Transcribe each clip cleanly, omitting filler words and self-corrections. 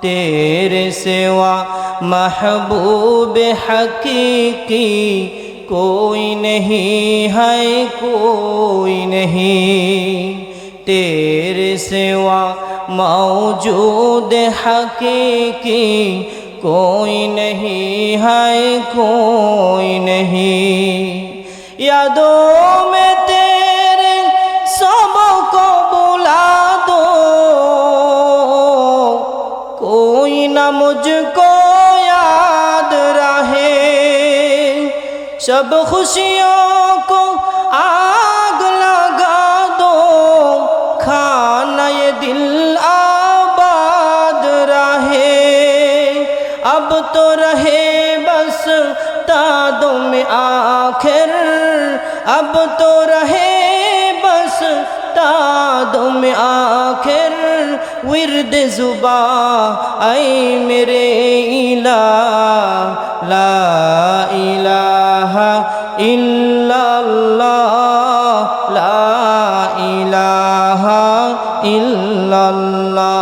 तेरे सिवा महबूब हकीकी कोई नहीं है, कोई नहीं। तेरे सिवा मौजूद हकीकी कोई नहीं है, कोई नहीं। यादों में तेरे सबको बुला दो, कोई ना मुझको याद रहे। सब खुशियों को आग लगा दो, खाना ये दिल आबाद रहे। अब तो रहे बस तादों में आखिर, अब तो रहे बस तादों में आखिर। विर्द जुबा ऐ मेरे इलाह, ला इलाहा इल्लल्लाह, ला इलाहा इल्लल्लाह,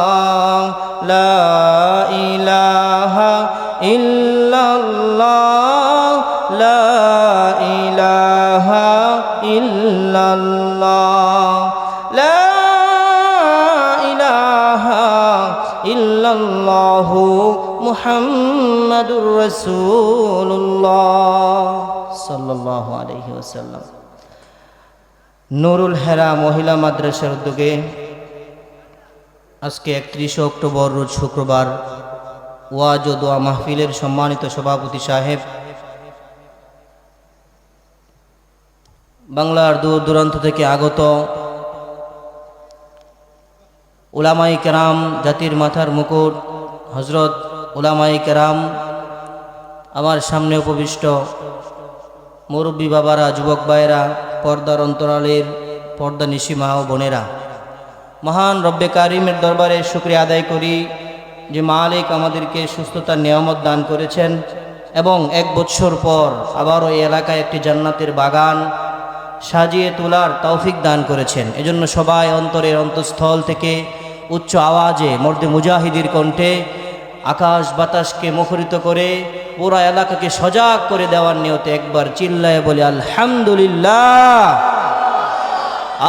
ला इलाहा इल्लल्लाह, ला इलाहा इल्लल्लाह, ला इलाहा इल्लल्लाहु मुहम्मदुर रसूलुल्लाह সাল্লাল্লাহু আলাইহি ওয়াসাল্লাম। নুরুল হেরা মহিলা মাদ্রাসার উদ্যোগে আজকে 31 অক্টোবর রোজ শুক্রবার ওয়াজ ও দোয়া মাহফিলের সম্মানিত সভাপতি সাহেব, বাংলার দূর দূরান্ত থেকে আগত উলামায়ে কেরাম, জাতির মাথার মুকুট হযরত উলামায়ে কেরাম, আমার সামনে উপবিষ্ট মুরব্বী বাবারা, যুবক ভাইয়েরা, পর্দার অন্তরালের পর্দানিশী মা ও বোনেরা, মহান রব্বে কারিমের দরবারে শুকরিয়া আদায় করি যে মালিক আমাদেরকে সুস্থতার নিয়ামত দান করেছেন এবং 1 বছর পর আবারও এই এলাকায় একটি জান্নাতের বাগান সাজিয়ে তোলার তৌফিক দান করেছেন। এজন্য সবাই অন্তরের অন্তঃস্থল থেকে উচ্চ আওয়াজে মর্দে মুজাহিদির কণ্ঠে আকাশ বাতাসকে মুখরিত করে পুরা এলাকাকে সজাগ করে দেওয়ার নিয়তে একবার চিল্লায় বলি আলহামদুলিল্লাহ,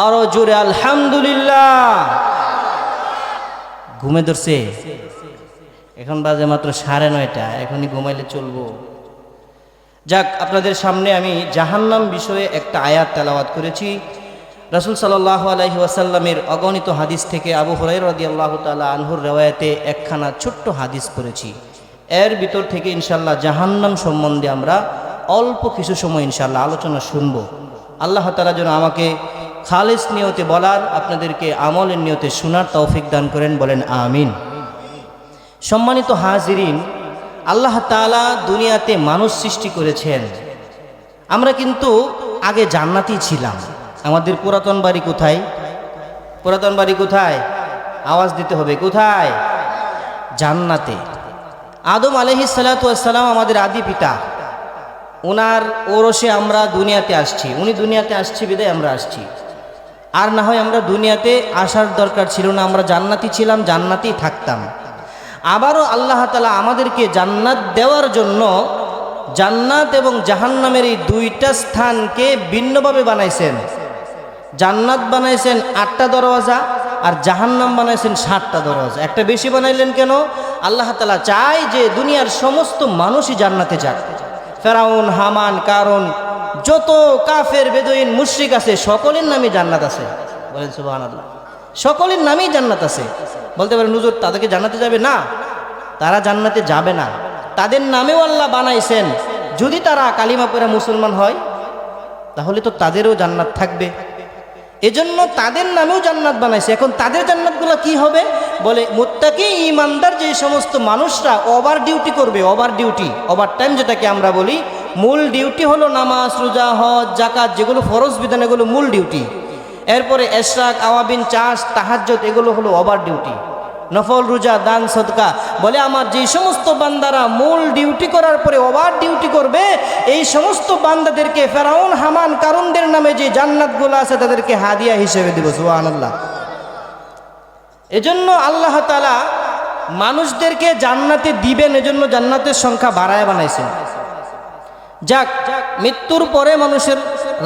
আরো জোরে আলহামদুলিল্লাহ। ঘুমে ধরছে, এখন বাজে মাত্র 9:30, এখনই ঘুমাইলে চলবো? যাক, আপনাদের সামনে আমি জাহান্নাম বিষয়ে একটা আয়াত তেলাওয়াত করেছি। রাসূল সাল্লাল্লাহু আলাইহি ওয়াসাল্লামের অগণিত হাদিস থেকে আবু হুরায়রা রাদিয়াল্লাহু তাআলা আনহুর রিওয়ায়াতে একখানা ছোট্ট হাদিস পড়েছি। এর ভিতর থেকে ইনশাআল্লাহ জাহান্নাম সম্বন্ধে আমরা অল্প কিছু সময় ইনশাআল্লাহ আলোচনা শুনব। আল্লাহ তাআলা যেন আমাকে খালিস নিয়তে বলার, আপনাদেরকে আমলের নিয়তে শোনার তৌফিক দান করেন, বলেন আমিন। সম্মানিত হাজিরিন, আল্লাহ তাআলা দুনিয়াতে মানুষ সৃষ্টি করেছেন। আমরা কিন্তু আগে জান্নাতি ছিলাম। আমাদের পুরাতন বাড়ি কোথায়? পুরাতন বাড়ি কোথায়? আওয়াজ দিতে হবে, কোথায়? জান্নাতে। আদম আলাইহিস সালাতু ওয়াস সালাম আমাদের আদি পিতা, ওনার ওরসে আমরা দুনিয়াতে আসছি। উনি দুনিয়াতে আসছে বিদায় আমরা আসছি। আর না হয় আমরা দুনিয়াতে আসার দরকার ছিল না, আমরা জান্নাতি ছিলাম, জান্নাতেই থাকতাম। আবারও আল্লাহ তাআলা আমাদেরকে জান্নাত দেওয়ার জন্য জান্নাত এবং জাহান্নামের এই দুইটা স্থানকে ভিন্নভাবে বানাইছেন। জান্নাত বানাইছেন 8টা দরওয়াজা আর জাহান্নাম বানাইছেন 7টা দরওয়াজা। একটা বেশি বানাইলেন কেন? আল্লাহ তাআলা চায় যে দুনিয়ার সমস্ত মানুষই জান্নাতে যাক। ফেরাউন, হামান, কারুন, যত কাফের, বেদুইন, মুশরিক আছে সকলের নামে জান্নাত আছে। বলেন সুবহানাল্লাহ। সকলের নামেই জান্নাত আছে। বলতে পারেন হুজুর তাদেরকে জান্নাতে যাবে না, তারা জান্নাতে যাবে না। তাদের নামেও আল্লাহ বানাইছেন, যদি তারা কালিমা পড়ে মুসলমান হয় তাহলে তো তাদেরও জান্নাত থাকবে। এজন্য তাদের নামেও জান্নাত বানাইছে। এখন তাদের জান্নাতগুলো কি হবে? বলে মুত্তাকি ঈমানদার যে সমস্ত মানুষরা ওভার ডিউটি করবে, ওভার ডিউটি, ওভার টাইম যেটাকে আমরা বলি। মূল ডিউটি হলো নামাজ, রোজা, হজ, যাকাত, যেগুলো ফরজ বিধান, এগুলো মূল ডিউটি। এরপরে ইশরাক, আওয়াবিন, চাষ, তাহাজ্জুদ, এগুলো হলো ওভার ডিউটি। নফল, রোজা, দান, সদকা। বলে আমার যে সমস্ত বান্দারা মূল ডিউটি করার পরে ওভার ডিউটি করবে, এই সমস্ত বান্দাদেরকে ফেরাউন, হামান, কারুনদের নামে যে জান্নাতগুলো আছে তাদেরকে হাদিয়া হিসেবে দিব। সুবহানাল্লাহ। এজন্য আল্লাহ তাআলা মানুষদেরকে জান্নাতে দিবেন, এজন্য জান্নাতের সংখ্যা বাড়ায় বানাইছেন। যাক, মৃত্যুর পরে মানুষের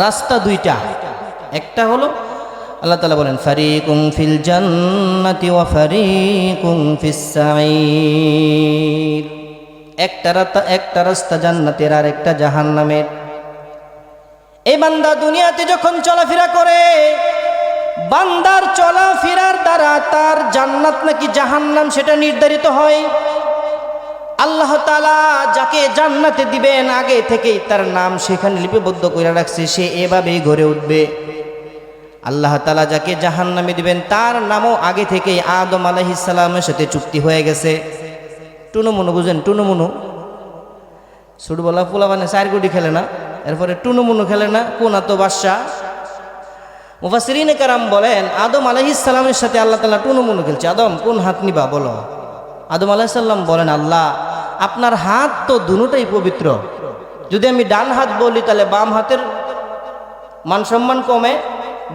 রাস্তা দুইটা। একটা হলো আল্লাহ তাআলা বলেন ফারিকুম ফিল জান্নাতি ওয়া ফারিকুম ফিস সাঈর। একটা রাস্তা জান্নাতের আর একটা জাহান্নামের। এই বান্দা দুনিয়াতে যখন চলাফেরা করে, বান্দার চলাফেরার দ্বারা তার জান্নাত নাকি জাহান্নাম সেটা নির্ধারিত হয়। আল্লাহ তাআলা যাকে জান্নাতে দিবেন আগে থেকেই তার নাম সেখানে লিপিবদ্ধ করে রাখছে, সে এভাবেই গড়ে উঠবে। আল্লাহ তাআলা যাকে জাহান্নামে দিবেন তার নামও আগে থেকেই আদম আলাইহিস সালামের সাথে চুক্তি হয়ে গেছে। টুনুমুনু বুঝেন? টুনুমুনু ছোটবেলা পোলা মানে 4 গুটি খেলে না, এরপরে টুনুমুনু খেলে না, কোন তো বাদশা। মুফাসসিরিনে কেরাম বলেন আদম আলাইহিস সালামের সাথে আল্লাহ তাআলা টুনুমুনু খেলছে। আদম কোন হাত নিবা বলো। আদম আলাইহিস সালাম বলেন আল্লাহ আপনার হাত তো দুটোটাই পবিত্র, যদি আমি ডান হাত বলি তাহলে বাম হাতের মান সম্মান কমে,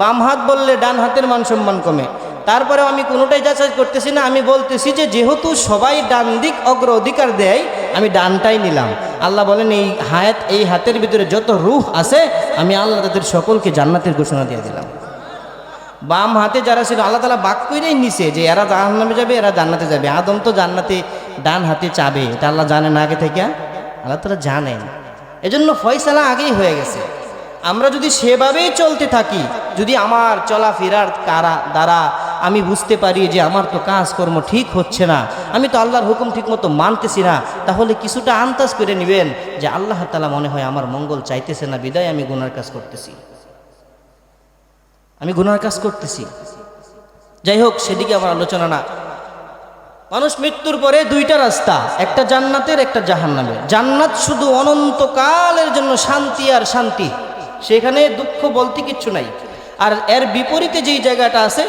বাম হাত বললে ডান হাতের মান সম্মান কমে। তারপরে আমি কোনোটাই যাচাই করতেছি না, আমি বলতেছি যে যেহেতু সবাই ডান দিক অগ্রাধিকার দেয় আমি ডানটাই নিলাম। আল্লাহ বলেন এই হাতের ভিতরে যত রূহ আছে আমি আল্লাহ তাদের সকলকে জান্নাতের ঘোষণা দিয়ে দিলাম। বাম হাতে যারা ছিল আল্লাহ তাআলা বাক কইরাই নিছে যে এরা জাহান্নামে যাবে, এরা জান্নাতে যাবে। আদম তো জান্নাতে ডান হাতে চাবে, এটা আল্লাহ জানে না আগে থেকে? আল্লাহ তাআলা জানেন, এজন্য ফয়সালা আগেই হয়ে গেছে। আমরা যদি সেভাবেই চলতে থাকি, যদি আমার চলাফেরার দ্বারা আমি বুঝতে পারি যে আমার তো কাজকর্ম ঠিক হচ্ছে না, আমি তো আল্লাহর হুকুম ঠিক মতো মানতেছি না, তাহলে কিছুটা আন্দাজ করে নেবেন যে আল্লাহ তাআলা মনে হয় আমার মঙ্গল চাইতেছে না, বিদায় আমি গুনার কাজ করতেছি, আমি গুনার কাজ করতেছি। যাই হোক, সেদিকে আমার আলোচনা না। মানুষ মৃত্যুর পরে দুইটা রাস্তা, একটা জান্নাতের একটা জাহান্নামের। জান্নাত শুধু অনন্তকালের জন্য শান্তি আর শান্তি, সেখানে দুঃখ বলতে কিচ্ছু নাই। আর এর বিপরীতে যেই জায়গাটা আছে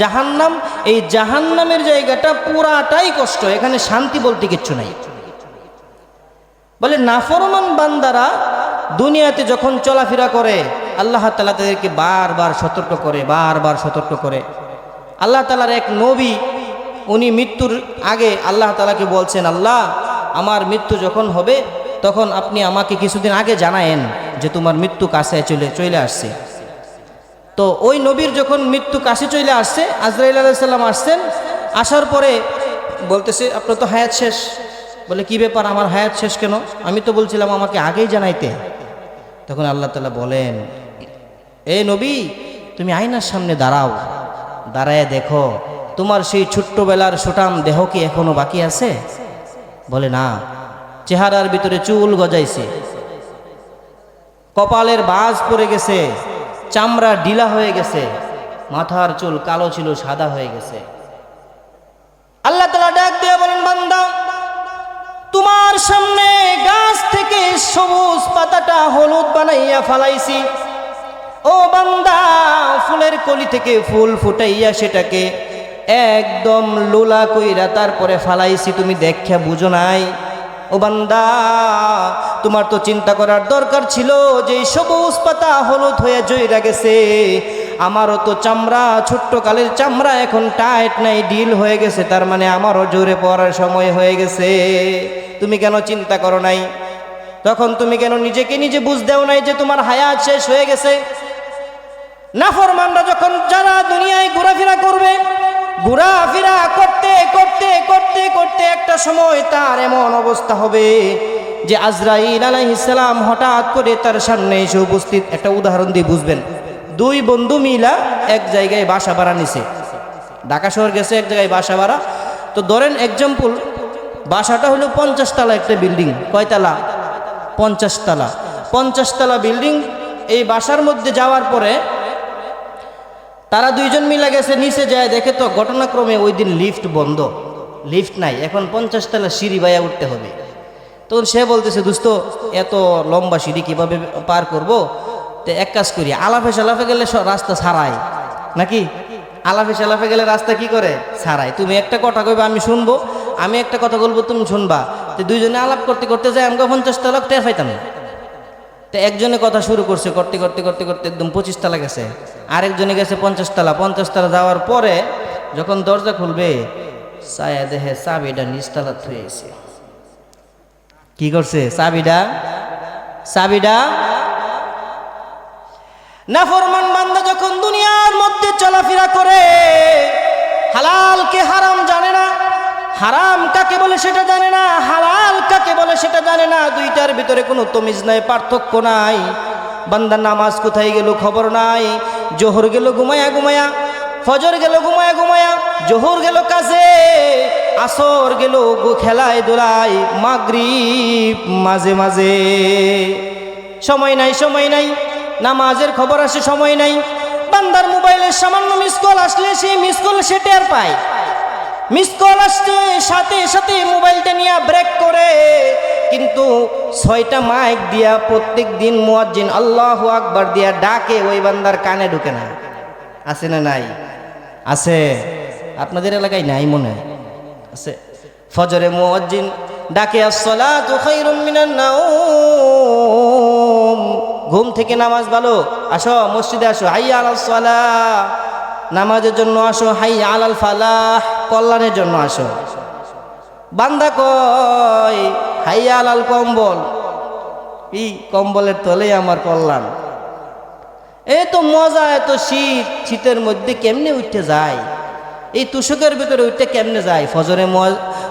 জাহান্নাম, এই জাহান্নামের জায়গাটা পুরাটাই কষ্ট, এখানে শান্তি বলতে কিচ্ছু নাই। বলে নাফরমান বান্দারা দুনিয়াতে যখন চলাফেরা করে আল্লাহ তাআলা তাদেরকে বারবার সতর্ক করে। আল্লাহ তাআলার এক নবী, উনি মৃত্যুর আগে আল্লাহ তাআলাকে বলছেন আল্লাহ আমার মৃত্যু যখন হবে তখন আপনি আমাকে কিছুদিন আগে জানায়েন যে তোমার মৃত্যু কাছে চলে আসছে। তো ওই নবীর যখন মৃত্যু কাছে চলে আসছে, আজরাইল আলাইহিস সালাম আসছেন, আসার পরে বলতেছে আপনার তো হায়াত শেষ। বলে কি ব্যাপার, আমার হায়াত শেষ কেন? আমি তো বলছিলাম আমাকে আগেই জানাইতে। তখন আল্লাহ তাআলা বলেন এ নবী তুমি আয়নার সামনে দাঁড়ায় দেখো তোমার সেই ছোট্টবেলার সুঠাম দেহ কি এখনো বাকি আছে? বলে না, চেহারার ভিতরে চুল গজাইছে, কপালের বাজ পড়ে গেছে, চামড়া ঢিলা হয়ে গেছে, মাথার চুল কালো ছিল সাদা হয়ে গেছে। আল্লাহ তাআলা ডাক দিয়ে বলেন বান্দা তোমার সামনে গাছ থেকে সবুজ পাতাটা হলুদ বানাইয়া ফালাইছি। ও বান্দা ফুলের কলি থেকে ফুল ফুটাইয়া সেটাকে একদম লোলা কইরা তারপরে ফালাইছি, তুমি দেখা বুঝো নাই? ও বান্দা তোমার তো চিন্তা করার দরকার ছিল যে সবুজ পাতা হলুদ হয়ে জইরা গেছে, আমারও তো চামড়া ছোট্ট কালের চামড়া এখন টাইট নাই, ডিল হয়ে গেছে, তার মানে আমারও জোরে পড়ার সময় হয়ে গেছে। তুমি কেন চিন্তা করো নাই? তখন তুমি কেন নিজেকে নিজে বুঝ দেও নাই যে তোমার হায়াত শেষ হয়ে গেছে? নাফরমানরা যখন যারা দুনিয়ায় ঘোরাফেরা করবে, ঘোরাফেরা করতে করতে করতে করতে একটা সময় তার এমন অবস্থা হবে যে আজরাইল আলাইহিস সালাম হঠাৎ করে তার সামনে এসে উপস্থিত। একটা উদাহরণ দিয়ে বুঝবেন। দুই বন্ধু মিলা এক জায়গায় বাসা ভাড়া নিছে, ঢাকা শহর গেছে এক জায়গায় বাসা ভাড়া। তো ধরেন এক্সাম্পল, বাসাটা হলো 50 তলা একটা বিল্ডিং। কয়তলা? 50 তলা। 50 তলা বিল্ডিং। এই বাসার মধ্যে যাওয়ার পরে তারা দুইজন মিলে গেছে, নিচে যায় দেখে তো ঘটনাক্রমে ওই দিন লিফট বন্ধ, লিফট নাই, এখন 50 তলা সিঁড়ি বাইয়া উঠতে হবে। তখন সে বলতেছে দোস্ত এত লম্বা সিঁড়ি কিভাবে পার করব? তো এক কাজ করি, আলাফে গেলে রাস্তা ছাড়াই, নাকি? আলাফে গেলে রাস্তা কি করে? ছাড়াই। তুমি একটা কথা কইবে আমি শুনবো, আমি একটা কথা বলবো তুমি শুনবা। তো দুইজনে আলাপ করতে করতে যায় আমাকে 50 তলা টের পাইতাম না। তো একজনে কথা শুরু করছে, করতে করতে করতে করতে একদম 25 তলা গেছে, আরেকজনে গেছে 50 তলা। 50 তলা যাওয়ার পরে যখন দরজা খুলবে ছায়া দেহে চাবিটা নিচতলা থুয়েছে। কি করছে? চাবিটা নাফরমান বান্দা যখন দুনিয়ার মধ্যে চলাফেরা করে, হালালকে হারাম জানে না, হারাম কাকে বলে সেটা জানে না, হালাল কাকে বলে সেটা জানে না, দুইটার ভিতরে কোনো তমিজ নাই, পার্থক্য নাই। বান্দা নামাজ কোথায় গেল খবর নাই, জোহর গেল ঘুমায়া ঘুমায়া, ফজর গেল ঘুমায়া ঘুমায়া, জোহর গেল কাজে, আসর গেল খেলায় দোলায়, মাগরিব মাঝে মাঝে। সময় নাই, নামাজের খবর আসে সময় নাই। বান্দার মোবাইলে সামান্য মিস কল আসলে সেই মিস কল সে টের পায়। মিস কল আসছে সাথে সাথে মোবাইলটা নিয়ে ব্রেক করে, কিন্তু 6টা মাইক দিয়া প্রত্যেক দিন মুয়াজ্জিন আল্লাহু আকবার দিয়া ডাকে, ওই বান্দার কানে ঢুকে না। আছে না নাই? আছে। আপনাদের এলাকায় নাই মনে হয়? আছে। ফজরে মুয়াজ্জিন ডাকে আসসালাতু খায়রুম মিনান নাওম, ঘুম থেকে নামাজ ভালো, আসো মসজিদে আসো, হাইয়া আলাস সালাহ, নামাজের জন্য আসো, হাইয়া আলাল ফালাহ, কল্যাণের জন্য আসো। বান্দা কয় হাইয়া আলাল কম্বল, এই কম্বলের তলে আমার কল্যাণ। এই তো মজা, এত শীত, শীতের মধ্যে কেমনে উঠতে যায়, এই তুষকের ভিতরে উঠতে কেমনে যায়। ফজরে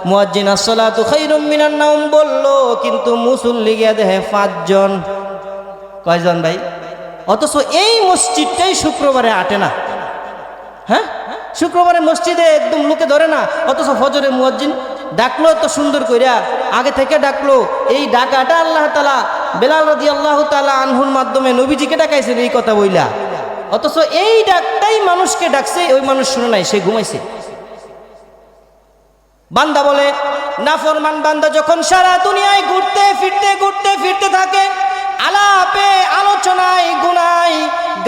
মুয়াজ্জিন আসসালাতু খায়রুম মিনান নাওম বললো, কিন্তু মুসল্লি গিয়া দেখে 5 জন। কয়জন ভাই? অথচ এই মসজিদটাই শুক্রবারে আটে না। হ্যাঁ, শুক্রবারে মসজিদে একদম লোকে ধরে না, অথচ ফজরে মুয়াজ্জিন ডাকলো তো সুন্দর কইরা, আগে থেকে ডাকলো। এই ডাকাটা আল্লাহ তাআলা বেলাল রাদিয়াল্লাহু তাআলা আনহুর মাধ্যমে নবীজিকে ডাকাইছেন এই কথা বইলা, অথচ এই ডাকটাই মানুষকে ডাকছে, ওই মানুষ শুনে নাই, সে ঘুমাইছে। বান্দা বলে, নাফরমান বান্দা যখন সারা দুনিয়ায় ঘুরতে ফিরতে থাকে, আলাপে আলোচনায় গুনায়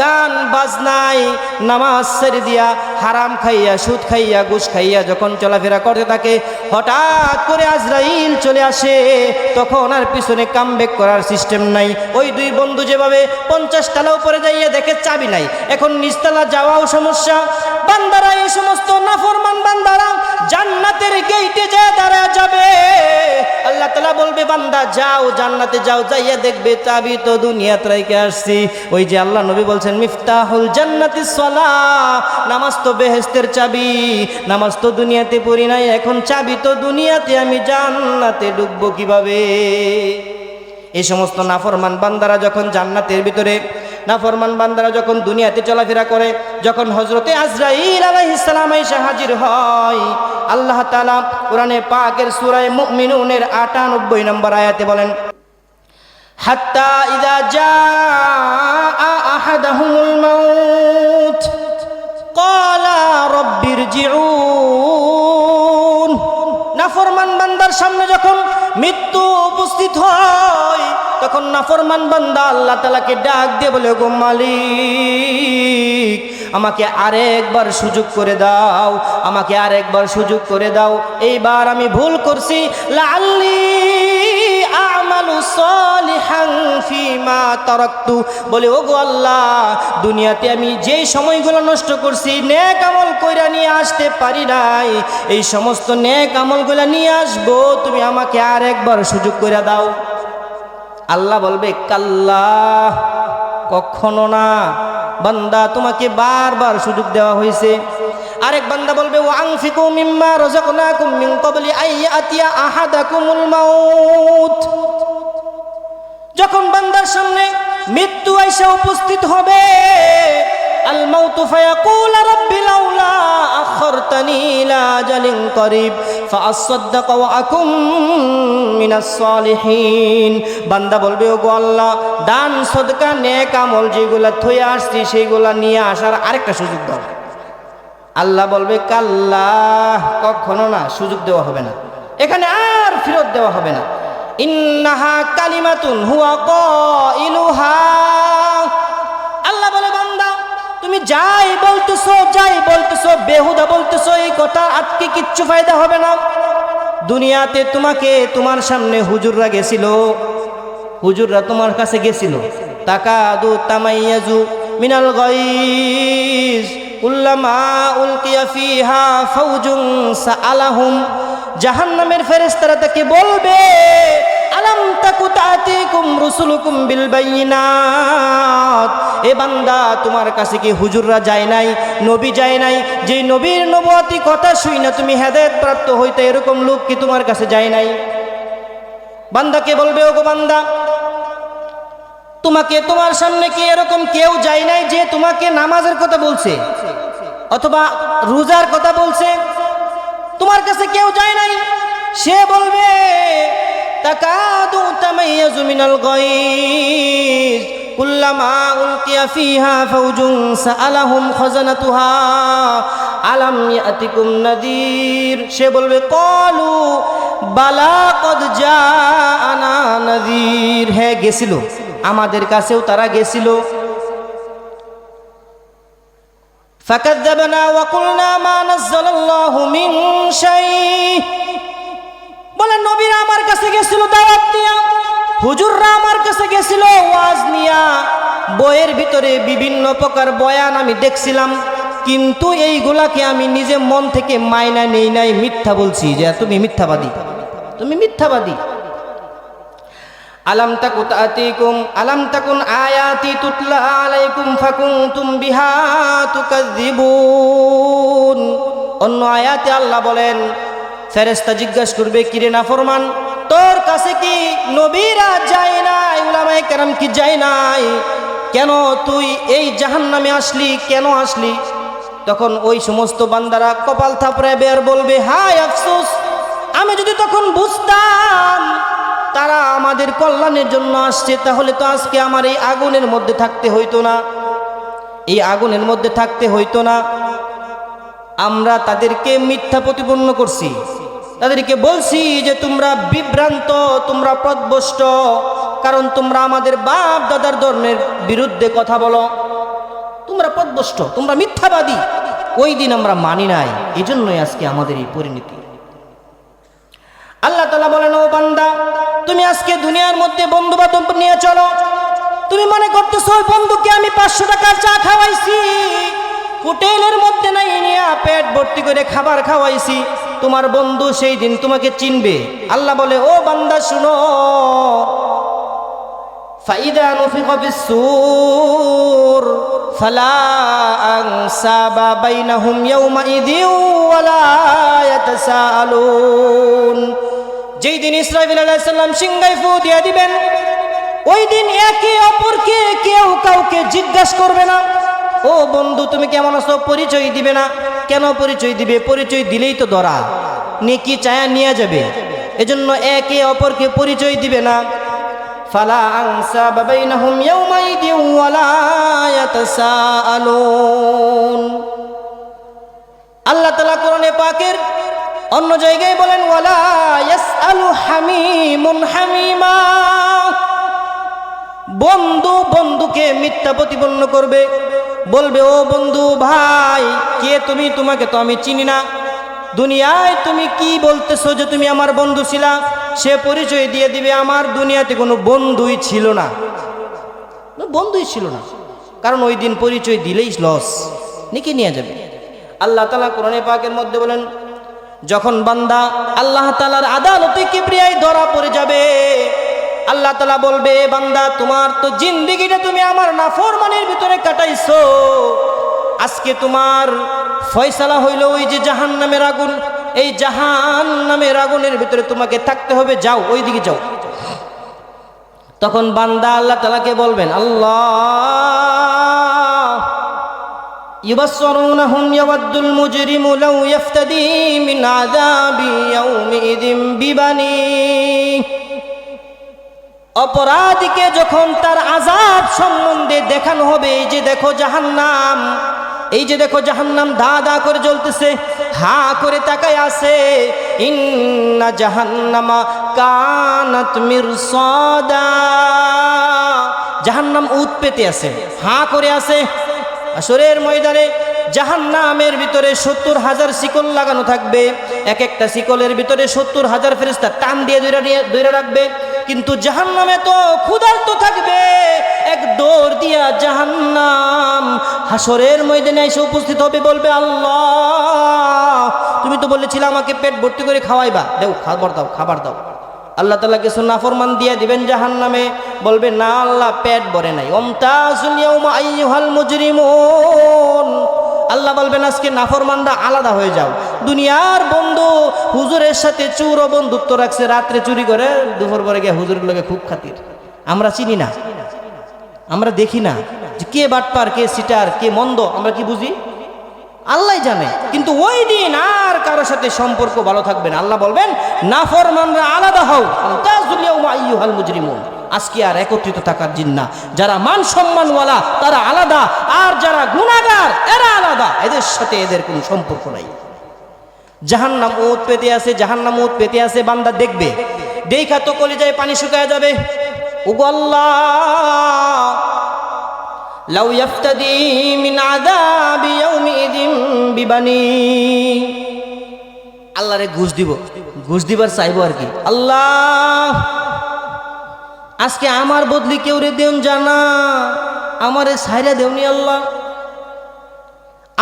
গান বাজনায় নামাজ ছেড়ে দিয়া হারাম খাইয়া সুদ খাইয়া ঘুষ খাইয়া যখন চলাফেরা করতে থাকে, হঠাৎ করে আজরাইল চলে আসে, তখন আর পিছনে কামব্যাক করার সিস্টেম নাই। ওই দুই বন্ধু যেভাবে 50 তলা উপরে যাইয়া দেখে চাবি নাই, এখন নিচতলা যাওয়াও সমস্যা। বান্দারা, এই সমস্ত নাফরমান বান্দারা জান্নাতের গেইটে যায় দাঁড়া যাবে, আল্লাহ তাআলা বলবে বান্দা যাও জান্নাতে যাও, যাইয়া দেখবে চাবি তো দুনিয়াতে রেখে আসছি। ওই যে আল্লাহ নবী বলছেন মিফতাহুল জান্নাতিস সালাহ, নামাজ তো বেহেশতের চাবি, নামাজ তো দুনিয়াতে পড়ি নাই, এখন চাবি তো দুনিয়াতে, আমি জান্নাতে ঢুকবো কিভাবে? এই সমস্ত নাফরমান বান্দারা যখন জান্নাতের ভিতরে, নাফরমান বান্দারা যখন দুনিয়াতে চলাফেরা করে, যখন হযরতে আজরাইল আলাইহিস সালাম এসে হাজির হয়, আল্লাহ তাআলা কোরআনে পাকের সূরা মুমিনুনের 98 নম্বর আয়াতে বলেন, হাত্তা ইযা জাআ আহাদাহুমুল মাউত ক্বালা রাব্বিরজিউন। নাফরমান বান্দার সামনে যখন মৃত্যু উপস্থিত হয়, তখন নাফরমান বান্দা আল্লাহ তাআলাকে ডাক দিয়ে বলে, গো মালিক, আমাকে আরেকবার সুযোগ করে দাও, আমাকে আরেকবার সুযোগ করে দাও, এইবার আমি ভুল করছি, লাআল্লি আমালু সালিহান ফিমা তারাকতু। বলে, ও গো আল্লাহ, দুনিয়াতে আমি যেই সময়গুলো নষ্ট করছি, নেক আমল কইরা নিয়ে আসতে পারি নাই, এই সমস্ত নেক আমলগুলো নিয়ে আসবো, তুমি আমাকে আরেকবার সুযোগ করে দাও। আল্লাহ বলবে, কাল্লা, কখনো না বান্দা, তোমাকে বারবার সুযোগ দেওয়া হয়েছে। আরেক বান্দা বলবে, ওয়া আনফিকু মিম্মা রাযাকনাকুম মিন ক্বাবলি আইয়াতিয়া আহাদাকুমুল মাউত। যখন বান্দার সামনে মৃত্যু আইসা উপস্থিত হবে, আল মাউতু ফায়াকুল রাব্বি লাউলা আখরতানি ইলা আজালিন করিব ফাআসাদদাক ওয়া আকুম মিনাস সালিহিন। বান্দা বলবে, ও গো আল্লাহ, দান সদকা নেক আমল যেগুলা থইয়া আসছি সেইগুলা নিয়ে আসার আরেকটা সুযোগ দাও। আল্লাহ বলবে, কাল্লা, কখনো না, সুযোগ দেওয়া হবে না, এখানে আর ফেরত দেওয়া হবে না। ইন্নাহা কালিমাতুন হুয়া কাইলুহা। আল্লাহ বলে, বান্দা, তুমি যাই বলতেছো বেহুদা বলতেছো, এই কথা আজকে কিচ্ছু ফায়দা হবে না। দুনিয়াতে তোমাকে, তোমার সামনে হুজুররা গেছিল, হুজুররা তোমার কাছে গেছিল, তাকাদু তামাইয়াজু মিনাল গায়জ, কুল্লামা উলকিয়া ফিহা ফাউজুন সাআলাহুম, জাহান্নামের ফেরেশতারা তাকে বলবে আলাম তাকু তাতিকুম রুসুলুকুম বিল বাইয়িনাত, এ বান্দা তোমার কাছে কি হুজুররা যায় নাই, নবী যায় নাই, যে নবীর নবুয়তি কথা শুই না তুমি হেদায়েত প্রাপ্ত হইতে, এরকম লোক কি তোমার কাছে যায় নাই? বান্দাকে বলবে ওগো বান্দা, তোমাকে তোমার সামনে কি এরকম কেউ যায় নাই যে তোমাকে নামাজের কথা বলছে অথবা রোজার কথা বলছে? তোমার কাছে কেউ যায় নাই? সে বলবে তাকাদু তামাইয়াজু মিনাল গায়জ কুল্লামা উলকিয়া ফিহা ফাউজুন সাআলাহুম খাজানাতুহা আলাম ইয়াতিকুম নাদির। সে বলবে ক্বালু বালা কদ জাআনা নাদির, হ্যাঁ গেছিল, আমাদের কাছেও তারা গেছিল। ফাকাযযাবনা ওয়া কুলনা মা নাযালাল্লাহু মিন শাই, বলে নবীরা আমার কাছে গেছিল দাওয়াত দিয়া, হুজুররা আমার কাছে গেছিল ওয়াজ নিয়া, বইয়ের ভিতরে বিভিন্ন প্রকার বয়ান আমি দেখছিলাম, কিন্তু এইগুলাকে আমি নিজে মন থেকে মাইনা নেই নাই, মিথ্যা বলছি যে তুমি মিথ্যাবাদী, তুমি মিথ্যাবাদী। আলাম তাকু তাতিকুম আলাম তাকুন আয়াতি তুতলা আলাইকুম ফাকুনতুম বিহা তুকাযযিবুন। অন্য আয়াতে আল্লাহ বলেন, ফেরেশতা জিজ্ঞাসা করবে কিরে নাফরমান, তোর কাছে কি নবীরা যায় নাই, উলামায়ে কেরাম কি যায় নাই, কেন তুই এই জাহান্নামে আসলি, কেন আসলি? তখন ওই সমস্ত বান্দারা কপাল থাপড়ায় বের বলবে হায় আফসোস, আমি যদি তখন বুঝতাম তারা আমাদের কল্যাণের জন্য আসছে, তাহলে তো আজকে আমার এই আগুনের মধ্যে থাকতে হইতো না, এই আগুনের মধ্যে থাকতে হইতো না। আমরা তাদেরকে মিথ্যা প্রতিপন্ন করছি, তাদেরকে বলছি যে তোমরা বিভ্রান্ত, তোমরা পথভ্রষ্ট, কারণ তোমরা আমাদের বাপ দাদার ধর্মের বিরুদ্ধে কথা বলো, তোমরা পথভ্রষ্ট, তোমরা মিথ্যাবাদী। ওই দিন আমরা মানি নাই, এজন্যই আজকে আমাদের এই পরিণতি। আল্লাহ তাআলা বলেন, ও বান্দা তুমি আজকে দুনিয়ার মধ্যে বন্ধু বান্ধব নিয়ে চলো, তুমি মনে করতেছো ওই বন্ধুকে আমি 500 টাকার চা খাওয়াইছি, হোটেলের মধ্যে নাই নিয়ে পেট ভর্তি করে খাবার খাওয়াইছি, তোমার বন্ধু সেই দিন তোমাকে চিনবে। আল্লাহ বলে, ও বান্দা শুনো, ফাইদা নুফিখা ফিস-সূর ফালা আনসাবা বাইনাহুম ইয়াওমাইযিন ওয়ালা ইয়াতাসাআলুন। যেই দিন ইসরাফিল আলাইহিস সালাম সিংহায় ফু দিয়ে দিবেন, ওই দিন একে অপরকে কেউ কাউকে জিজ্ঞাসা করবে না, ও বন্ধু তুমি কেমন আছো, পরিচয় দিবে না। কেন পরিচয় দিবে? পরিচয় দিলেই তো ধরা, নেকি চায়া নিয়ে যাবে, এজন্য একে অপরকে পরিচয় দিবে না। ফালা আনসাবা বাইনাহুম ইয়াওমাইযিন ওয়ালা ইয়াতাসাআলুন। আল্লাহ তাআলা কোরআনে পাকের অন্য জায়গায় বলেন, ওয়ালা ইয়াসআলু হামিমুন হামিমা, বন্ধু বন্ধুকে মিথ্যা প্রতিপন্ন করবে, বলবে ও বন্ধু ভাই কে তুমি, তোমাকে তো আমি চিনি না, দুনিয়ায় তুমি কি বলতেছো যে তুমি আমার বন্ধু ছিলা? সে পরিচয় দিয়ে দিবে আমার দুনিয়াতে কোনো বন্ধুই ছিল না, বন্ধুই ছিল না, কারণ ওই দিন পরিচয় দিলেই লস, নেকি নিয়ে যাবে। আল্লাহ তাআলা কোরআনে পাকের মধ্যে বলেন, যখন বান্দা আল্লাহ তাআলার আদালতে কিবরিয়ায় ধরা পড়ে যাবে, আল্লাহ তাআলা বলবে, বান্দা তোমার তো জিন্দেগিটা তুমি আমার নাফরমানির ভিতরে কাটাইছো, আজকে তোমার ফয়সালা হইল ওই যে জাহান্নামের আগুন, এই জাহান্নামের আগুনের ভিতরে তোমাকে থাকতে হবে, যাও ওই দিকে যাও। তখন বান্দা আল্লাহ তাআলাকে বলবেন, আল্লাহ ইউবাসসিরুনহুম ইয়াওয়াদ্দুল মুজরিমু লাউ ইফতাদি মিন আযাবি ইয়াউমিযিন বিবানি। অপরাধীকে যখন তার আযাব সম্বন্ধে দেখানো হবে, এই যে দেখো জাহান্নাম, এই যে দেখো জাহান্নাম দা দা করে জ্বলতেছে, হা করে তাকায় আছে, ইন্না জাহান্নামা কানাত মিরসাদা, জাহান্নাম উৎ পেতে আছে, হা করে আছে। আসরের ময়দানে জাহান্নামের ভিতরে 70,000 শিকল লাগানো থাকবে। এক একটা শিকলের ভিতরে 70,000 ফেরেশতা টান দিয়ে ধরে রাখবে। কিন্তু জাহান্নামে তো ক্ষুধার্ত থাকবে, এক দৌড় দিয়া জাহান্নাম হাসরের ময়দানে এসে উপস্থিত হবে, বলবে আল্লাহ তুমি তো বলেছিলে আমাকে পেট ভর্তি করে খাওয়াইবা, দেও খাবার দাও। আল্লাহ তাআলা কিছু নাফরমান দিয়ে দিবেন জাহান্নামে, বলবে না আল্লাহ পেট ভরে নাই। ওমতাজুল ইয়াউমা আইয়ুহাল মুজরিমুন, আল্লাহ বলবেন আজকে নাফরমানরা আলাদা হয়ে যাও। দুনিয়ার বন্ধু হুজুরের সাথে চুর ও বন্ধুত্ব রাখছে, রাত্রে চুরি করে দুপুর পরে গিয়ে হুজুরের লগে খুব খাতির। আমরা চিনি না, আমরা দেখি না যে কে বাটপার কে সিটার কে মন্দ, আমরা কি বুঝি? আল্লাহ জানে। কিন্তু ওই দিন আর কারোর সাথে সম্পর্ক ভালো থাকবে না। আল্লাহ বলবেন নাফরমানরা আলাদা হও, ওমতাজুল ইয়াউমা আইয়ুহাল মুজরিমুন। আজকে আর একত্রিত থাকার জিন না, যারা মান সম্মানওয়ালা তারা আলাদা, আর যারা গুনাহগার এরা আলাদা, এদের সাথে এদের কোনো সম্পর্ক নাই। জাহান্নাম ওত পেতে আছে, জাহান্নাম ওত পেতে আছে, বান্দা দেখবে, দেখা তো কলিজায় পানি শুকায় যাবে। ওগো আল্লাহ লাউ ইয়াফতাদি মিন আযাবি ইয়াউমিদিন বিবানি, আল্লাহরে ঘুষ দিবার চাইবো আর কি। আল্লাহ আজকে আমার বদলি কেউ রে দেউন জানা, আমারে ছাইরা দেউনি আল্লাহ,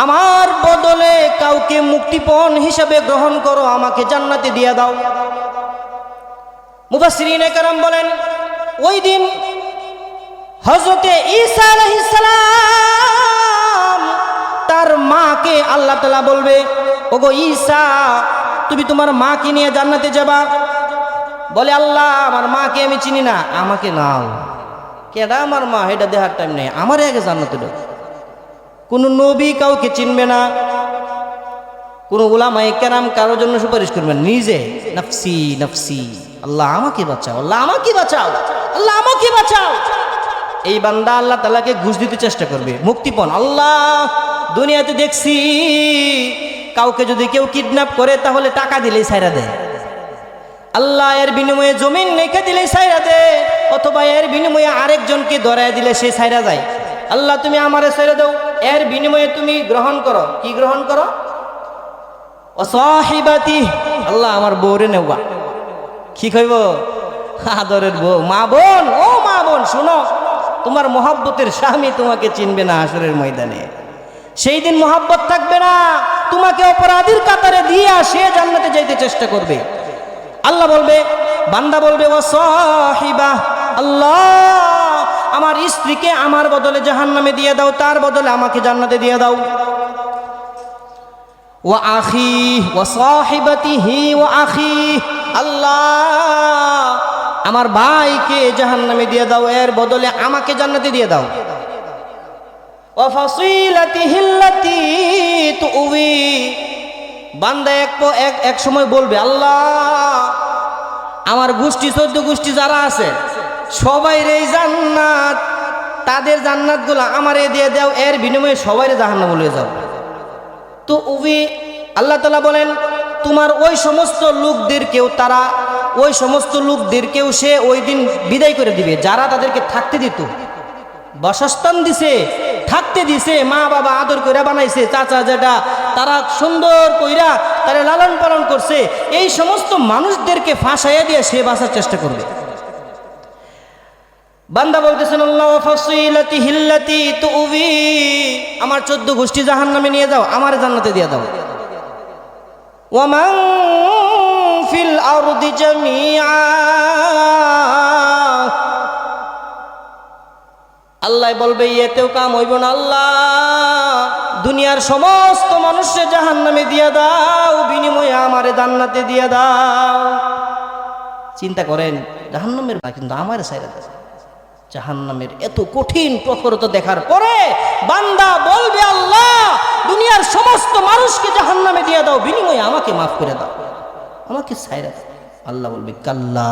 আমার বদলে কাউকে মুক্তিপণ হিসাবে গ্রহণ করো, আমাকে জান্নাতে দিয়ে দাও। মুফাসসিরিনে কেরাম বলেন ওই দিন হযরতে ঈসা আলাইহিস সালাম তার মাকে আল্লাহ তাআলা বলবে ওগো ঈসা তুমি তোমার মাকে নিয়ে জান্নাতে যাবা। বলে আল্লাহ আমার মাকে আমি চিনি না, আমাকে নাও। কেডা আমার মা এটা দেখার টাইম নেই, আমার আগে জান্নাতে দাও। কোন নবী কাউকে চিনবে না, কোন উলামায়ে কেরাম কারোর জন্য সুপারিশ করবেন, নিজে নফসি নফসি, আল্লাহ আমাকে বাঁচাও, আল্লাহ আমাকে বাঁচাও, আল্লাহ আমাকে বাঁচাও। এই বান্দা আল্লাহ তাআলাকে ঘুষ দিতে চেষ্টা করবে মুক্তিপণ। আল্লাহ দুনিয়াতে দেখছি কাউকে যদি কেউ কিডন্যাপ করে তাহলে টাকা দিলেই ছাইরা দেয়, আল্লাহ এর বিনিময়ে জমিন রেখে দিলেই ছাইরা দেয়, অথবা এর বিনিময়ে আরেকজনকে ধরায় দিলে সে ছাইরা যায়। আল্লাহ তুমি আমারে ছাইরা দাও, এর বিনিময়ে তুমি গ্রহণ করো। কি গ্রহণ করো? ওয়াসাহিবাতি, আল্লাহ আমার বউরে নেওয়া। কি কইব? আদরের বউ, মা বোন, ও মা বোন শোনো, তোমার মহব্বতের স্বামী তোমাকে চিনবে না হাসরের ময়দানে। সেই দিন মহব্বত থাকবে না, তোমাকে অপরাধীর কাতারে দিয়ে সে জান্নাতে যাইতে চেষ্টা করবে। আল্লাহ বলবে, বান্দা বলবে ওয়াসাহিবা, আল্লাহ আমার স্ত্রীকে আমার বদলে জাহান্নামে দিয়ে দাও, তার বদলে আমাকে জান্নাতে দিয়ে দাও। ওয়া আখি ওয়া সাহিবাতিহি ওয়া আখি, আল্লাহ আমার ভাইকে জাহান্নামে দিয়ে দাও, এর বদলে আমাকে জান্নাতে দিয়ে দাও। ওয়া ফাসিলাতিহি আল্লাতী তুউই, বান্দা এক সময় বলবে আল্লাহ আমার গোষ্ঠী 14 গোষ্ঠী যারা আছে সবাইর এই জান্নাত, তাদের জান্নাতগুলো আমারে দিয়ে দাও, এর বিনিময়ে সবাইরে জাহান্নামে নিয়ে যাও। তো উবি আল্লাহ তাআলা বলেন তোমার ওই সমস্ত লোকদেরকেও সে ওই দিন বিদায় করে দিবে, যারা তাদেরকে থাকতে দিত, বাসস্থান দিছে, থাকতে দিছে, মা বাবা আদর করে বানাইছে, চাচা যেটা তারা সুন্দর কইরা তারা লালন পালন করছে, এই সমস্ত মানুষদেরকে ফাঁসাইয়া দিয়ে সে বাঁচার চেষ্টা করবে। বান্দা বলতেছেন আল্লাহ ফাসিলাতিহি আল্লাতী তুউবি, আমার 14 গোষ্ঠী জাহান্নামে নিয়ে যাও, আমার জান্নাতে দিয়ে দাও। ওয়া মান ফিল আরদি জামিআ, আল্লাহ বলবে এতেও কাম হইব না, আল্লাহ দুনিয়ার সমস্ত মানুষকে জাহান্নামে দিয়ে দাও, বিনিময়ে আমারে জান্নাতে দিয়ে দাও। চিন্তা করেন জাহান্নামের না, কিন্তু আমারে ছাইরা দেয়। জাহান্নামের এত কঠিন প্রখরতা দেখার পরে বান্দা বলবে আল্লাহ দুনিয়ার সমস্ত মানুষকে জাহান্নামে দিয়ে দাও, বিনিময়ে আমাকে মাফ করে দাও, আমাকে ছাইরা দাও। আল্লাহ বলবে কাল্লা,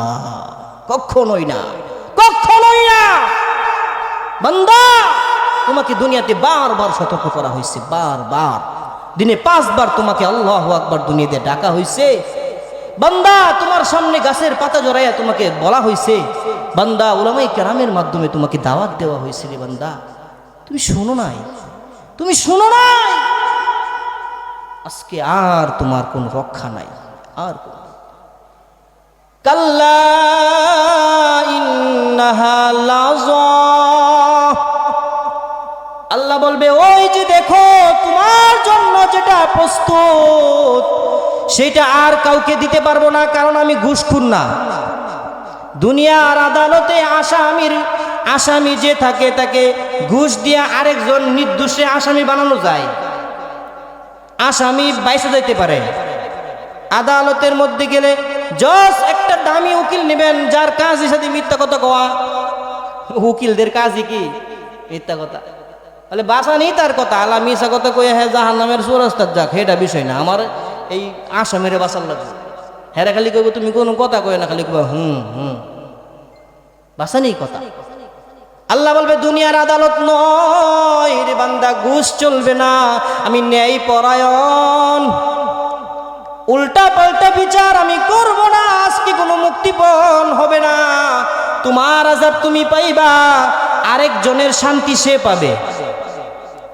কখনোই না, কখনোই না। বান্দা তোমাকে দুনিয়াতে বারবার সতর্ক করা হয়েছে, বারবার, দিনে 5 বার তোমাকে আল্লাহু আকবার দুনিয়াতে ডাকা হয়েছে। বান্দা তোমার সামনে গাছের পাতা জড়াইয়া তোমাকে বলা হয়েছে, বান্দা উলামায়ে কেরামের মাধ্যমে তোমাকে দাওয়াত দেওয়া হয়েছে। রে বান্দা তুমি শোনো নাই, তুমি শোনো নাই, আজকে আর তোমার কোনো রক্ষা নাই। আর কাল্লা ইন্নাহা লাযা, আল্লাহ বলবে ওই যে দেখো তোমার জন্য যেটা প্রস্তুত সেটা আর কাউকে দিতে পারবো না, কারণ আমি ঘুষখোর না। দুনিয়ার আদালতে আসামি যে থাকে তাকে ঘুষ দিয়ে আরেকজন নির্দোষে আসামি বানানো যায়, আসামি বাইসে যাইতে পারে। আদালতের মধ্যে গেলে জজ একটা দামি উকিল নেবেন যার কাজ হিসাবে মিথ্যা কথা কওয়া। উকিলদের কাজই কি? মিথ্যা কথা। তাহলে বাসা নেই তার কথা, আল্লাহ মিশা কথা কয়ে হ্যাঁ জাহান্নামের চৌরাস্তার যাক, এটা বিষয় না। আমার এই আসামের বাসার লাগবে, হ্যাঁ খালি কইব তুমি কোনো কথা কয়ে না, খালি কইবা বাসা নেই কথা। আল্লাহ বলবে দুনিয়ার আদালত নয় রে বান্দা, ঘুষ চলবে না, আমি ন্যায় পরায়ণ, উল্টা পাল্টা বিচার আমি করব না। আজকে কোনো মুক্তিপণ হবে না, তোমার আযাব তুমি পাইবা, আরেকজনের শান্তি সে পাবে।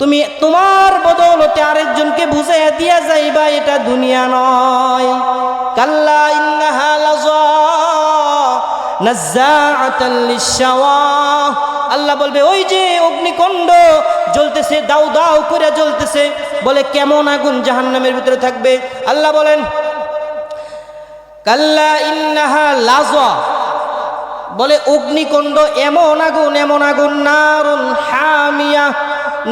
তুমি তোমার বদৌলতে আরেকজনকে বুঝাইয়া দিয়া যাইবা, এটা দুনিয়া নয়। কাল্লা ইন্নাহা লাযা নাযাআতাল লিশাওয়া, আল্লাহ বলবে ওই যে অগ্নিকুণ্ড জ্বলতেছে, দাউ দাউ করে জ্বলতেছে। বলে কেমন আগুন জাহান্নামের ভিতরে থাকবে? আল্লাহ বলেন কাল্লা ইন্নাহা লাযা, বলে অগ্নিকুণ্ড এমন আগুন, নারুন হামিয়া,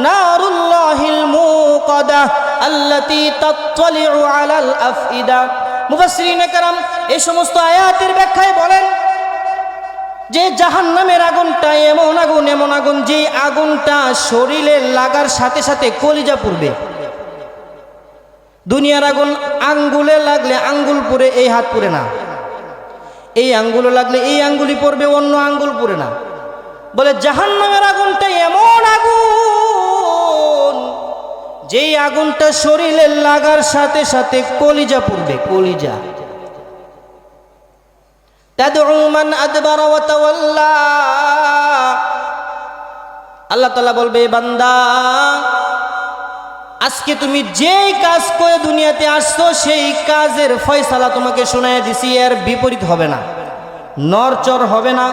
নারুল্লাহিল মুকাদা আল্লাতী তাত্তালিউ আলাল আফইদা। মুফাসসিরিনে কেরাম এই সমস্ত আয়াতের ব্যাখ্যায় বলেন যে জাহান্নামের আগুনটা এমন আগুন যে আগুনটা শরীরে লাগার সাথে সাথে কলিজা পুড়বে। দুনিয়ার আগুন আঙ্গুলে লাগলে আঙ্গুল পুড়ে, এই হাত পুড়ে না। এই আঙ্গুলে লাগলে এই আঙ্গুলি পড়বে, অন্য আঙ্গুল পুড়ে না। বলে জাহান্নামের আগুনটা এমন আগুন যেই আগুনটা শরীরে লাগার সাথে সাথে কলিজা পুড়বে, কলিজা। তাদউ মান আদবার ওয়া তাওয়াল্লা, আল্লাহ তাআলা বলবে বান্দা আজকে তুমি যেই কাজ করে দুনিয়াতে আসছো সেই কাজের ফয়সালা তোমাকে শোনায় দিছি, এর বিপরীত হবে না, নরচর হবে না।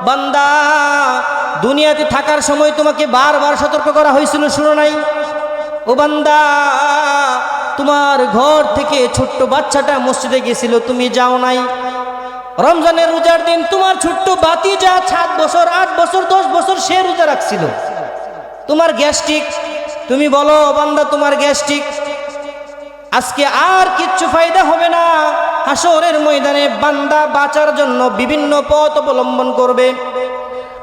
বান্দা দুনিয়াতে থাকার সময় তোমাকে বারবার সতর্ক করা হয়েছিল, শুনো নাই? ও বান্দা তোমার ঘর থেকে ছোট্ট বাচ্চাটা মসজিদে গেছিল, তুমি যাও নাই। রমজানের রোজার দিন তোমার ছোট্ট ভাতিজা 7 বছর 8 বছর 10 বছর সে রোজা রাখছিল। তোমার গ্যাস্ট্রিক, তুমি বলো বান্দা তোমার গ্যাস্ট্রিক, আজকে আর কিচ্ছু ফায়দা হবে না। হাসরের ময়দানে বান্দা বাঁচার জন্য বিভিন্ন পথ অবলম্বন করবে।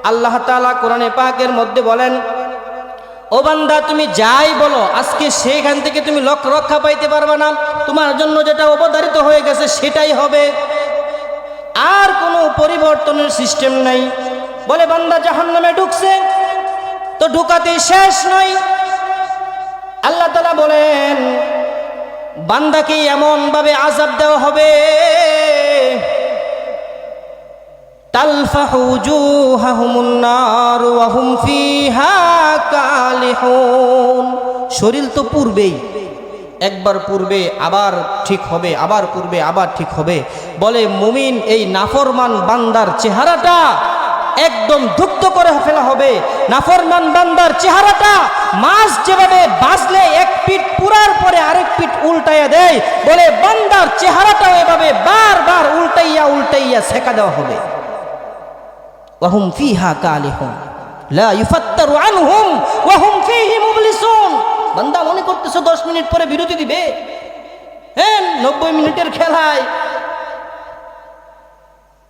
আল্লাহ তাআলা কোরআনে পাকের মধ্যে বলেন ও বান্দা তুমি যাই বলো আজকে সেখান থেকে তুমি রক্ষা পাইতে পারবে না, তোমার জন্য যেটা অবধারিত হয়ে গেছে সেটাই হবে, আর কোনো পরিবর্তনের সিস্টেম নাই। বলে বান্দা জাহান্নামে ঢুকছে তো ঢুকাতে শেষ নয়। আল্লাহ তাআলা বলেন বান্দাকে এমন ভাবে আযাব দেওয়া হবে তালফাহু উজুহাহুমুন নার ওয়া হুম ফিহা কালিহুন। শরীর তো পূর্বেই, একবার পূর্বে আবার ঠিক হবে, আবার পূর্বে আবার ঠিক হবে। বলে মুমিন এই নাফরমান বান্দার চেহারাটা একদম ধুক্ত করে ফেলা হবে। নাফরমান বান্দার চেহারাটা মাছ যেভাবে বাজলে এক পিঠ পুরার পরে আরেক পিঠ উল্টাইয়া দেয়, বলে বান্দার চেহারাটাও এভাবে বারবার উল্টাইয়া সেকা দেওয়া হবে। ওয়াহুম ফিহা কালিহুন লা ইউফাত্তারু আনহুম ওয়া হুম ফীহি মুবলিসুন। বান্দা মনে করতেছো 10 মিনিট পরে বিরতি দিবে? হ্যাঁ, 90 মিনিটের খেলায়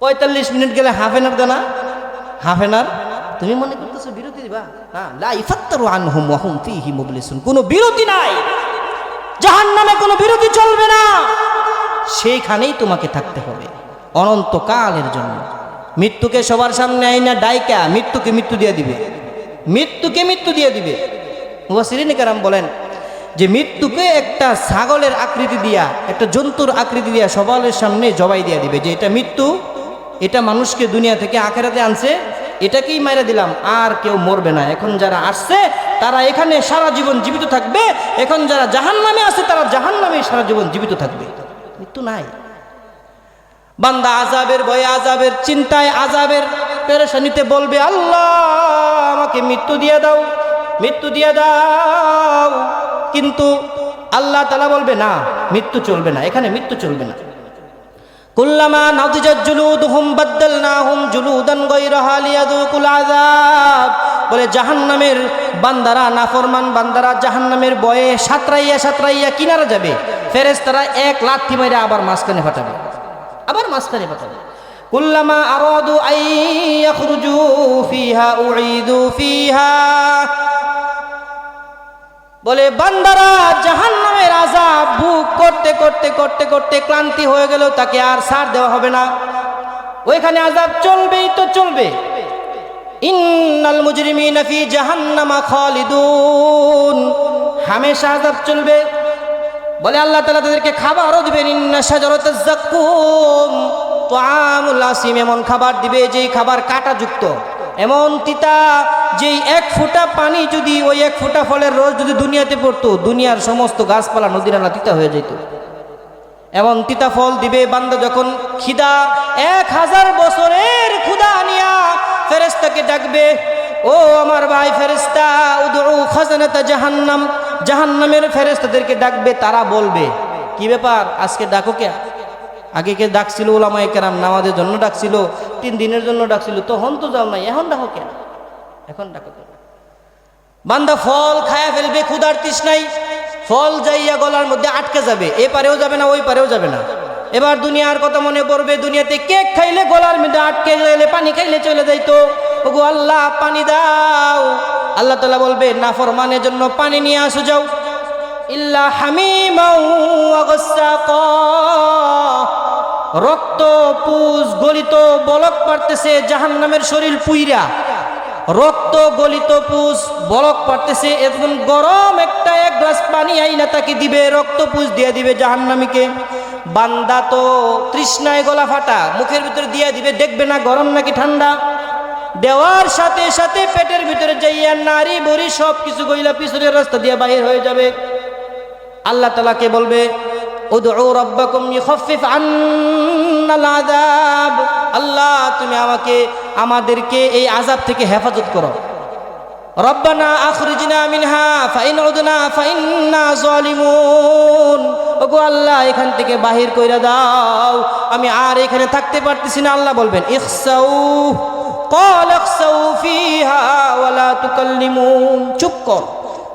45 মিনিট গেলে হাফ এন আওয়ার দেনা, হাফ এন আওয়ার তুমি মনে করতেছো বিরতি দিবা? না, লা ইফাত্তারু আনহুম ওয়া হুম ফীহি মুবলিসুন। কোনো বিরতি নাই, জাহান্নামে কোনো বিরতি চলবে না, সেইখানেই তোমাকে থাকতে হবে অনন্তকালের জন্য। মৃত্যুকে সবার সামনে আইনা ডাইকা মৃত্যুকে মৃত্যু দিয়ে দিবে, মৃত্যুকে মৃত্যু দিয়ে দিবে। মুফাসসিরিনে কেরাম বলেন যে মৃত্যুকে একটা ছাগলের আকৃতি দিয়া, একটা জন্তুর আকৃতি দিয়া সবার সামনে জবাই দিয়ে দিবে যে এটা মৃত্যু, এটা মানুষকে দুনিয়া থেকে আখেরাতে আনছে, এটাকেই মাইরা দিলাম, আর কেউ মরবে না। এখন যারা আসছে তারা এখানে সারা জীবন জীবিত থাকবে, এখন যারা জাহান্নামে আছে তারা জাহান্নামে সারা জীবন জীবিত থাকবে, মৃত্যু নাই। বান্দা আযাবের ভয়ে, আযাবের চিন্তায়, আযাবের পেরেশানিতে বলবে, আল্লাহ আমাকে মৃত্যু দিয়ে দাও, মৃত্যু দিয়ে দাও। কিন্তু আল্লাহ তাআলা বলবে না, মৃত্যু চলবে না, এখানে মৃত্যু চলবে না। কুল্লামা নাদিজাত জুলুদুহুম বাদদালনাহুম জুলুদান গায়রাহা লিয়াযুকুল আযাব। বলে জাহান্নামের বান্দারা, নাফরমান বান্দারা জাহান্নামের ভয়ে সাঁতরাইয়া সাঁতরাইয়া কিনারা যাবে, ফেরেশতারা এক লাথি মেরে আবার মাঝখানে ফাটাবে, আবার মাঝখানে ফাটাবে। কুল্লামা আরাদু আন ইয়াখরুজু ফিহা উঈদু ফিহা। বলে বান্দারা জাহান্নামের আযাব ভোগ করতে করতে করতে করতে ক্লান্তি হয়ে গেল, তাকে আর ছাড় দেওয়া হবে না, ওইখানে আযাব চলবেই তো চলবে। ইন্নাল মুজরিমিনা ফি জাহান্নামা খালিদুন, হামেশা আযাব চলবে। বলে আল্লাহ তাআলা তাদেরকে খাবারও দিবেন, ইন্না শাজারাতাজ যাক্কুম তুআমুল আসিম, এমন খাবার দিবে যেই খাবার কাঁটাযুক্ত, এমন তিতা, যেই এক ফোঁটা পানি যদি, ওই এক ফোঁটা ফলের রস যদি দুনিয়াতে পড়তো, দুনিয়ার সমস্ত গাছপালা নদী নালা তিতা হয়ে যেত। এমন তিতা ফল দিবে। বান্দা যখন খিদা 1000 বছরের ক্ষুধা নিয়া ফেরেশতাকে ডাকবে, ও আমার ভাই ফেরেশতা, উদউ খাজানাতা জাহান্নাম, জাহান্নামের ফেরেশতাদেরকে ডাকবে। তারা বলবে, কি ব্যাপার আজকে ডাকো কে? আগে কে ডাকছিল? ওলামায়ে কেরাম নামাজের জন্য ডাকছিল, 3 দিনের জন্য ডাকছিল, তখন তো যাও নাই, এখন ডাকো কেন? এখন ডাকো কেন? বান্দা ফল খায়া ফেলবে ক্ষুধার তৃষ্ণায়, ফল যাইয়া গলার মধ্যে আটকে যাবে, এ পারেও যাবে না ওই পারেও যাবে না। এবার দুনিয়ার কথা মনে পড়বে, দুনিয়াতে কেক খাইলে গলার মধ্যে আটকে গেলে, পানি খাইলে চলে যাইতো, ওগো আল্লাহ পানি দাও। আল্লাহ তাআলা বলবে, নাফরমানের জন্য পানি নিয়ে আসো যাও। ইল্লা হামিমাও ওয়া গাসসাকা, রক্ত পুজ গলিত বলক পারতেছে, জাহান্নামের শরীর পুইরা রক্ত গলিত পুজ বলক পারতেছে, একদম গরম একটা 1 গ্লাস পানি আইনা তাকে দিবে, রক্ত পুজ দিয়ে দিবে জাহান্নামীকে। বান্দা তো তৃষ্ণায় গলা ফাটা, মুখের ভিতরে দিয়ে দিবে, দেখবে না গরম নাকি ঠান্ডা। দেওয়ার সাথে সাথে পেটের ভিতরে যাইয়া নারী বড়ি সব কিছু গইলা পিছনের রাস্তা দিয়ে বাহির হয়ে যাবে। আল্লাহ তাআলাকে বলবে, উদউ রাব্বাকুম ইখাফিফ আন্নাল আযাব, আল্লাহ তুমি আমাদেরকে এই আযাব থেকে হেফাজত করো। রব্বানা আখরিজনা মিনহা ফাইন উদনা ফাইন্না যালিমুন, ওগো আল্লাহ এখান থেকে বাহির কইরা দাও, আমি আর এখানে থাকতে পারতেছি না। আল্লাহ বলবেন, ইখসাউ ক্বাল ইখসাউ ফিহা ওয়ালা তুকাল্লিমুন, চুপ কর,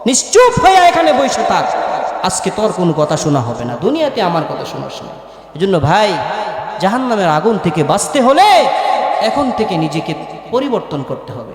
নিশ্চুপ হয়ে এখানে বসে থাক, আজকে তোর কোনো কথা শোনা হবে না, দুনিয়াতে আমার কথা শোনাস না। এজন্য ভাই, জাহান্নামের আগুন থেকে বাঁচতে হলে এখন থেকে নিজেকে পরিবর্তন করতে হবে।